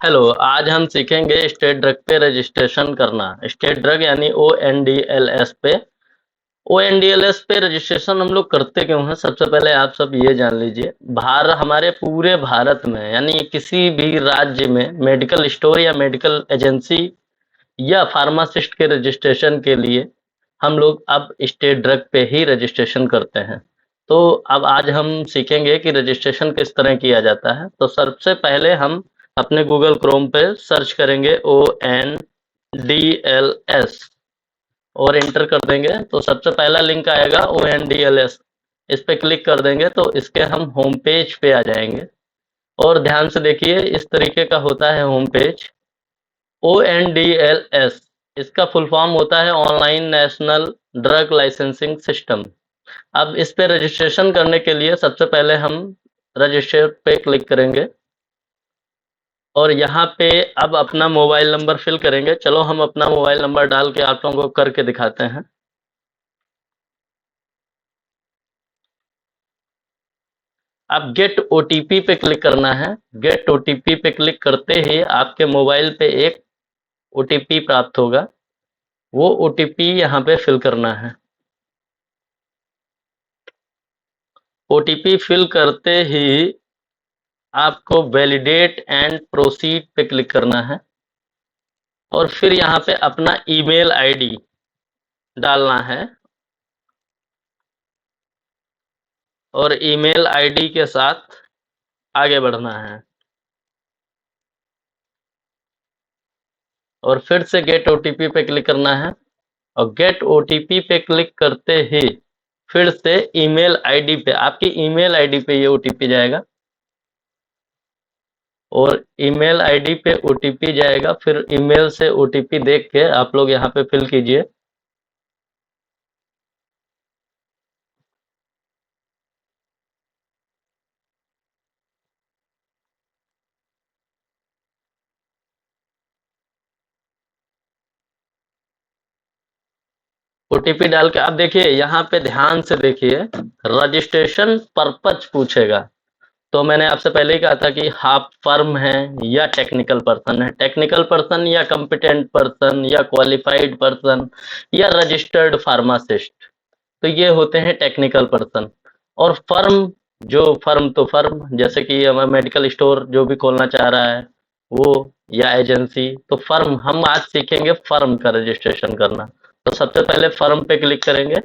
Hello, आज हम सीखेंगे स्टेट ड्रग पे रजिस्ट्रेशन करना। स्टेट ड्रग यानी ONDLS पे। ONDLS पे रजिस्ट्रेशन हम लोग करते क्यों हैं? सबसे पहले आप सब ये जान लीजिए। हमारे पूरे भारत में यानी किसी भी राज्य में मेडिकल स्टोर या मेडिकल एजेंसी या फार्मासिस्ट के रजिस्ट्रेशन के लिए हम लोग अब स्टेट ड्रग पे ही रजिस्ट्रेशन करते हैं। तो अब आज हम सीखेंगे कि रजिस्ट्रेशन किस तरह किया जाता है। तो सबसे पहले हम अपने गूगल क्रोम पे सर्च करेंगे ONDLS और इंटर कर देंगे तो सबसे पहला लिंक आएगा ONDLS। इस पे क्लिक कर देंगे तो इसके हम होम पेज पे आ जाएंगे और ध्यान से देखिए इस तरीके का होता है होम पेज। ONDLS इसका फुल फॉर्म होता है online national drug licensing system. अब इस पे रजिस्ट्रेशन करने के लिए सबसे पहले हम रजिस्टर पे क्लिक करेंगे और यहाँ पे अब अपना मोबाइल नंबर फिल करेंगे। चलो हम अपना मोबाइल नंबर डाल के आप लोगों को करके दिखाते हैं। अब गेट OTP पे क्लिक करना है। गेट OTP पे क्लिक करते ही आपके मोबाइल पे एक OTP प्राप्त होगा। वो OTP यहाँ पे फिल करना है। OTP फिल करते ही आपको वैलिडेट एंड प्रोसीड पे क्लिक करना है और फिर यहाँ पे अपना ईमेल आईडी डालना है और ईमेल आईडी के साथ आगे बढ़ना है और फिर से गेट OTP पे क्लिक करना है और गेट OTP पे क्लिक करते ही फिर से ईमेल आईडी पे आपकी ईमेल आईडी पे ये OTP जाएगा और ईमेल आईडी पे OTP जाएगा। फिर ईमेल से OTP देख के आप लोग यहाँ पे फिल कीजिए। OTP डाल के आप देखिए यहाँ पे ध्यान से देखिए रजिस्ट्रेशन पर्पज पूछेगा। तो मैंने आपसे पहले ही कहा था कि आप फर्म है या टेक्निकल पर्सन है। टेक्निकल पर्सन या कंपिटेंट पर्सन या क्वालिफाइड पर्सन या रजिस्टर्ड फार्मासिस्ट, तो ये होते हैं टेक्निकल पर्सन। और फर्म, जो फर्म तो फर्म जैसे कि हमारा मेडिकल स्टोर जो भी खोलना चाह रहा है वो, या एजेंसी, तो फर्म हम आज सीखेंगे फर्म का रजिस्ट्रेशन करना। तो सबसे पहले फर्म पे क्लिक करेंगे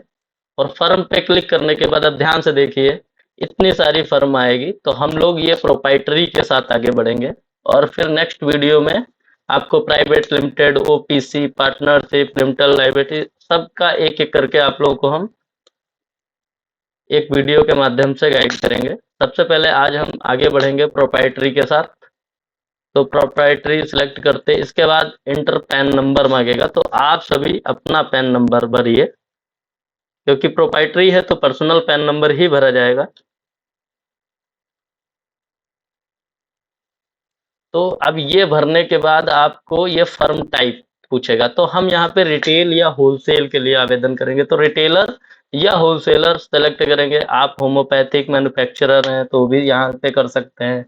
और फर्म पे क्लिक करने के बाद अब ध्यान से देखिए इतनी सारी फर्म आएगी। तो हम लोग ये प्रोप्राइटरी के साथ आगे बढ़ेंगे और फिर नेक्स्ट वीडियो में आपको private limited, OPC, partnership, limited liability, सबका एक एक करके आप लोगों को हम एक वीडियो के माध्यम से गाइड करेंगे। सबसे पहले आज हम आगे बढ़ेंगे प्रोप्राइटरी के साथ। तो प्रोप्राइटरी सिलेक्ट करते इसके बाद इंटर पैन नंबर मांगेगा तो आप सभी अपना पैन नंबर भरिए, क्योंकि प्रोप्राइटरी है तो पर्सनल पैन नंबर ही भरा जाएगा। तो अब ये भरने के बाद आपको ये फर्म टाइप पूछेगा। तो हम यहाँ पे रिटेल या होलसेल के लिए आवेदन करेंगे। तो रिटेलर या होलसेलर सेलेक्ट करेंगे। आप होम्योपैथिक मैन्युफैक्चरर हैं तो भी यहाँ पे कर सकते हैं।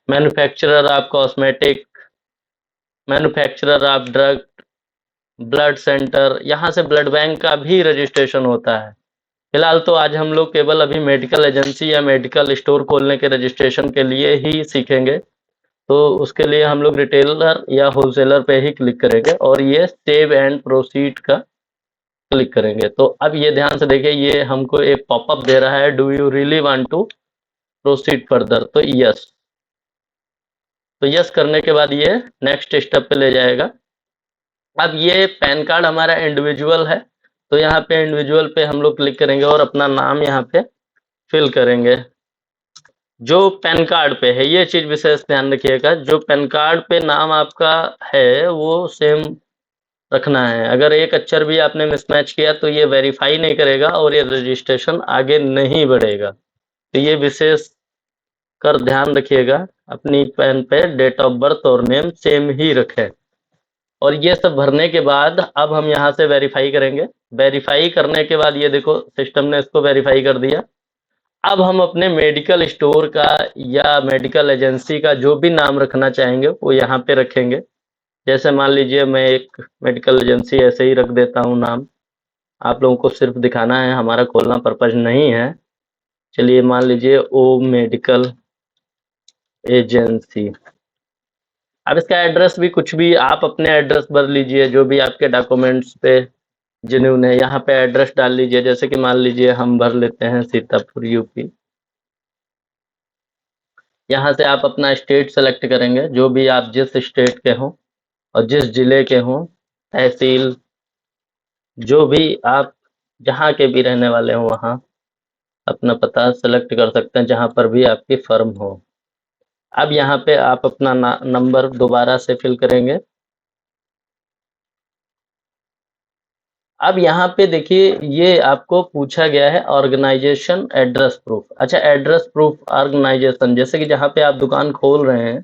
मैन्युफैक्चरर आप कॉस्मेटिक, मैन्युफैक्चरर आप ड्रग, ब्लड सेंटर, यहाँ से ब्लड बैंक का भी रजिस्ट्रेशन होता है। फिलहाल तो आज हम लोग केवल अभी मेडिकल एजेंसी या मेडिकल स्टोर खोलने के रजिस्ट्रेशन के लिए ही सीखेंगे। तो उसके लिए हम लोग रिटेलर या होलसेलर पे ही क्लिक करेंगे और ये सेव एंड प्रोसीड का क्लिक करेंगे। तो अब ये ध्यान से देखिए ये हमको एक पॉपअप दे रहा है, do you really want to proceed further. तो यस, तो यस करने के बाद ये नेक्स्ट स्टेप पे ले जाएगा। अब ये पैन कार्ड हमारा इंडिविजुअल है तो यहाँ पे इंडिविजुअल पे हम लोग क्लिक करेंगे और अपना नाम यहाँ पे फिल करेंगे जो पैन कार्ड पे है। ये चीज विशेष ध्यान रखिएगा, जो पैन कार्ड पे नाम आपका है वो सेम रखना है। अगर एक अक्षर भी आपने मिसमैच किया तो ये वेरीफाई नहीं करेगा और ये रजिस्ट्रेशन आगे नहीं बढ़ेगा। तो ये विशेष कर ध्यान रखिएगा, अपनी पैन पे डेट ऑफ बर्थ और नेम सेम ही रखें। और ये सब भरने के बाद अब हम यहाँ से वेरीफाई करेंगे। वेरीफाई करने के बाद ये देखो सिस्टम ने इसको वेरीफाई कर दिया। अब हम अपने मेडिकल स्टोर का या मेडिकल एजेंसी का जो भी नाम रखना चाहेंगे वो यहाँ पे रखेंगे। जैसे मान लीजिए मैं एक मेडिकल एजेंसी ऐसे ही रख देता हूँ नाम। आप लोगों को सिर्फ दिखाना है, हमारा खोलना पर्पज नहीं है। चलिए मान लीजिए ओम मेडिकल एजेंसी। अब इसका एड्रेस भी कुछ भी आप अपने एड्रेस भर लीजिए, जो भी आपके डॉक्यूमेंट्स पे जेन्युइन है यहाँ पे एड्रेस डाल लीजिए। जैसे कि मान लीजिए हम भर लेते हैं सीतापुर यूपी। यहाँ से आप अपना स्टेट सेलेक्ट करेंगे, जो भी आप जिस स्टेट के हों और जिस जिले के हों, तहसील, जो भी आप जहाँ के भी रहने वाले हो वहाँ अपना पता सेलेक्ट कर सकते हैं जहाँ पर भी आपकी फर्म हो। अब यहाँ पे आप अपना नंबर दोबारा से फिल करेंगे। अब यहाँ पे देखिए ये आपको पूछा गया है ऑर्गेनाइजेशन एड्रेस प्रूफ। अच्छा, एड्रेस प्रूफ ऑर्गेनाइजेशन, जैसे कि जहाँ पे आप दुकान खोल रहे हैं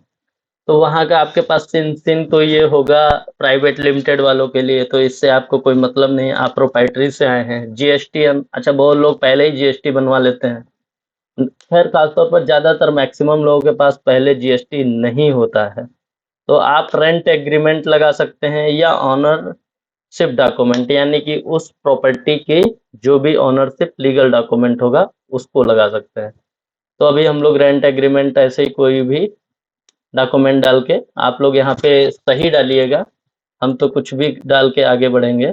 तो वहाँ का आपके पास सिन सिन तो ये होगा प्राइवेट लिमिटेड वालों के लिए, तो इससे आपको कोई मतलब नहीं है, आप प्रोपाइटरी से आए हैं। जीएसटी, अच्छा बहुत लोग पहले ही जीएसटी बनवा लेते हैं। खैर खासतौर पर ज्यादातर मैक्सिमम लोगों के पास पहले जीएसटी नहीं होता है। तो आप रेंट एग्रीमेंट लगा सकते हैं या ऑनरशिप डॉक्यूमेंट, यानी कि उस प्रॉपर्टी की जो भी ऑनरशिप लीगल डॉक्यूमेंट होगा उसको लगा सकते हैं। तो अभी हम लोग रेंट एग्रीमेंट ऐसे ही कोई भी डॉक्यूमेंट डाल के, आप लोग यहाँ पे सही डालिएगा, हम तो कुछ भी डाल के आगे बढ़ेंगे।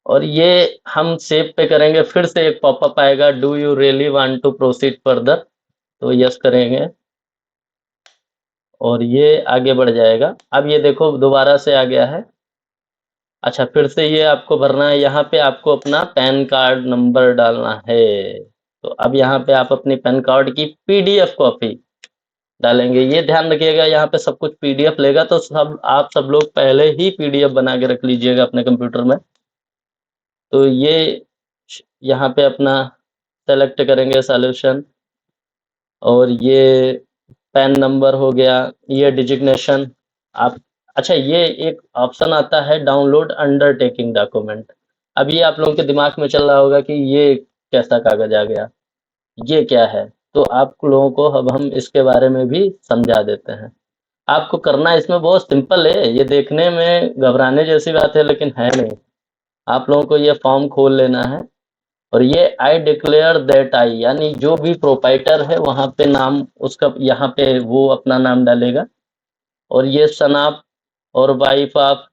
और ये हम सेव पे करेंगे, फिर से एक पॉपअप आएगा, do you really want to proceed further, तो यस करेंगे और ये आगे बढ़ जाएगा। अब ये देखो दोबारा से आ गया है। अच्छा, फिर से ये आपको भरना है, यहाँ पे आपको अपना पैन कार्ड नंबर डालना है। तो अब यहाँ पे आप अपनी पैन कार्ड की पीडीएफ कॉपी डालेंगे। ये ध्यान रखिएगा यहाँ पे सब कुछ पीडीएफ लेगा, तो आप सब लोग पहले ही पीडीएफ बना के रख लीजिएगा अपने कंप्यूटर में। तो ये यहाँ पे अपना सेलेक्ट करेंगे सॉल्यूशन, और ये पैन नंबर हो गया, ये डिजिग्नेशन आप। अच्छा, ये एक ऑप्शन आता है डाउनलोड अंडरटेकिंग डॉक्यूमेंट। अब ये आप लोगों के दिमाग में चल रहा होगा कि ये कैसा कागज आ गया, ये क्या है। तो आप लोगों को अब हम इसके बारे में भी समझा देते हैं। आपको करना इसमें बहुत सिंपल है, ये देखने में घबराने जैसी बात है लेकिन है नहीं। आप लोगों को ये फॉर्म खोल लेना है और ये आई डिक्लेयर दैट आई, यानी जो भी प्रोपाइटर है वहां पे नाम उसका, यहाँ पे वो अपना नाम डालेगा। और ये सन ऑफ और वाइफ ऑफ,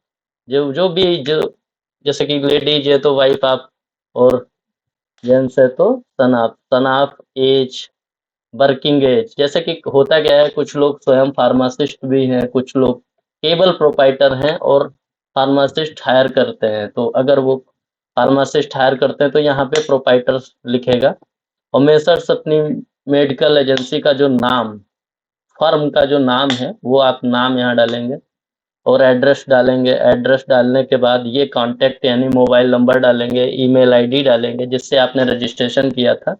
जो जो भी जो, जैसे कि लेडीज है तो वाइफ ऑफ, और जेंट्स है तो son of age, working age. जैसे कि होता क्या है, कुछ लोग स्वयं फार्मासिस्ट भी हैं, कुछ लोग केवल प्रोपाइटर हैं और फार्मासिस्ट हायर करते हैं। तो अगर वो फार्मासिस्ट हायर करते हैं तो यहाँ पे प्रोपाइटर लिखेगा। और मेसर्स अपनी मेडिकल एजेंसी का जो नाम, फर्म का जो नाम है वो आप नाम यहाँ डालेंगे और एड्रेस डालेंगे। एड्रेस डालने के बाद ये कांटेक्ट यानी मोबाइल नंबर डालेंगे, ईमेल आईडी डालेंगे जिससे आपने रजिस्ट्रेशन किया था।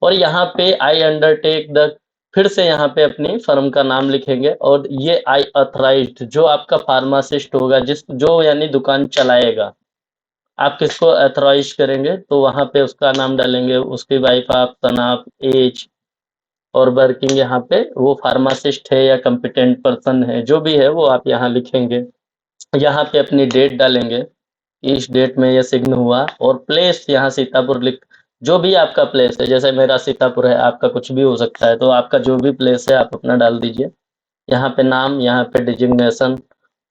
और यहाँ पे आई अंडरटेक द, फिर से यहाँ पे अपनी फर्म का नाम लिखेंगे। और ये आई अथराइज्ड, जो आपका फार्मासिस्ट होगा, जिस जो यानी दुकान चलाएगा, आप किसको अथराइज करेंगे तो वहाँ पे उसका नाम डालेंगे, उसकी वाइफ आप, सन आप, एज, और वर्किंग यहाँ पे वो फार्मासिस्ट है या कंपिटेंट पर्सन है, जो भी है वो आप यहाँ लिखेंगे। यहाँ पे अपनी डेट डालेंगे, इस डेट में ये सिग्न हुआ। और प्लेस यहाँ सीतापुर लिख, जो भी आपका प्लेस है, जैसे मेरा सीतापुर है, आपका कुछ भी हो सकता है, तो आपका जो भी प्लेस है आप अपना डाल दीजिए। यहाँ पे नाम, यहाँ पे डिजिग्नेशन,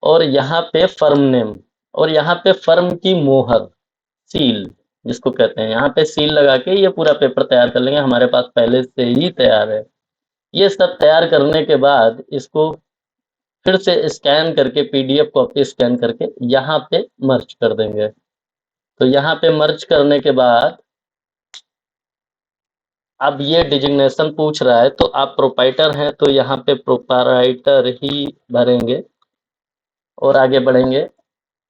और यहाँ पे फर्म नेम, और यहाँ पे फर्म की मोहर, सील जिसको कहते हैं, यहाँ पे सील लगा के ये पूरा पेपर तैयार कर लेंगे। हमारे पास पहले से ही तैयार है। ये सब तैयार करने के बाद इसको फिर से स्कैन करके, पीडीएफ कॉपी स्कैन करके यहाँ पे मर्ज कर देंगे। तो यहाँ पे मर्ज करने के बाद अब ये डिजिग्नेशन पूछ रहा है, तो आप प्रोपाइटर हैं तो यहाँ पे प्रोपाइटर ही भरेंगे और आगे बढ़ेंगे।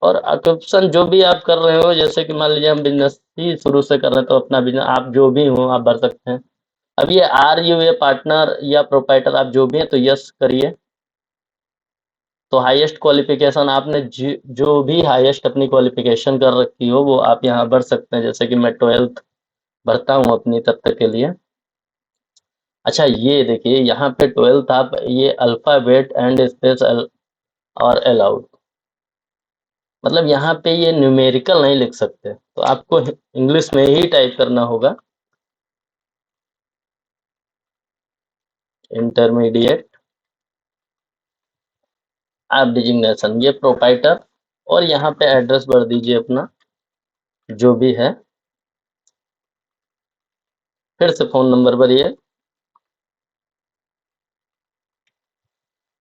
और ऑक्यूपेशन जो भी आप कर रहे हो, जैसे कि मान लीजिए हम बिजनेस ही शुरू से कर रहे हैं तो अपना बिजनेस आप जो भी हो आप भर सकते हैं। अब ये आर यू ए पार्टनर या प्रोपाइटर, आप जो भी हैं तो यस करिए। तो हाईएस्ट क्वालिफिकेशन आपने जो भी हाईएस्ट अपनी क्वालिफिकेशन कर रखी हो वो आप यहाँ भर सकते हैं, जैसे कि मैं 12th भरता हूँ अपनी तब तक के लिए। अच्छा ये देखिए यहाँ पे 12th आप ये अल्फाबेट एंड स्पेस और अलाउड, मतलब यहाँ पे ये न्यूमेरिकल नहीं लिख सकते, तो आपको इंग्लिश में ही टाइप करना होगा। इंटरमीडिएट आप डिजिग्नेशन ये प्रोपाइटर, और यहाँ पे एड्रेस भर दीजिए अपना जो भी है, फिर से फ़ोन नंबर भरिए।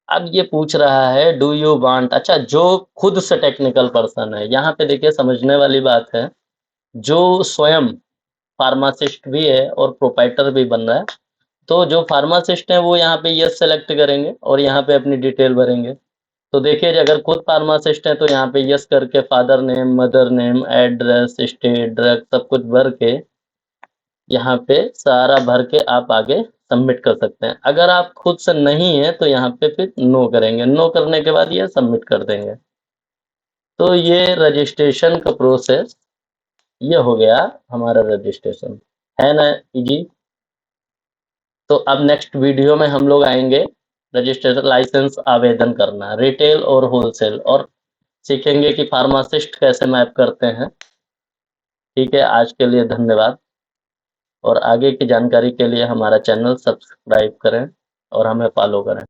अब ये पूछ रहा है डू यू वांट, अच्छा जो खुद से टेक्निकल पर्सन है, यहाँ पे देखिए समझने वाली बात है, जो स्वयं फार्मासिस्ट भी है और प्रोपाइटर भी बन रहा है, तो जो फार्मासिस्ट है वो यहाँ पे यस सेलेक्ट करेंगे और यहाँ पे अपनी डिटेल भरेंगे। तो देखिए अगर खुद फार्मासिस्ट है तो यहाँ पे यस करके father name, mother name, address, state, drug सब कुछ भर के यहाँ पे सारा भर के आप आगे सबमिट कर सकते हैं। अगर आप खुद से नहीं है तो यहाँ पे फिर नो करेंगे, नो करने के बाद ये सबमिट कर देंगे। तो ये रजिस्ट्रेशन का प्रोसेस ये हो गया हमारा रजिस्ट्रेशन, है ना इजी। तो अब नेक्स्ट वीडियो में हम लोग आएंगे रजिस्ट्रेशन लाइसेंस आवेदन करना, रिटेल और होलसेल, और सीखेंगे कि फार्मासिस्ट कैसे मैप करते हैं। ठीक है, आज के लिए धन्यवाद, और आगे की जानकारी के लिए हमारा चैनल सब्सक्राइब करें और हमें फॉलो करें।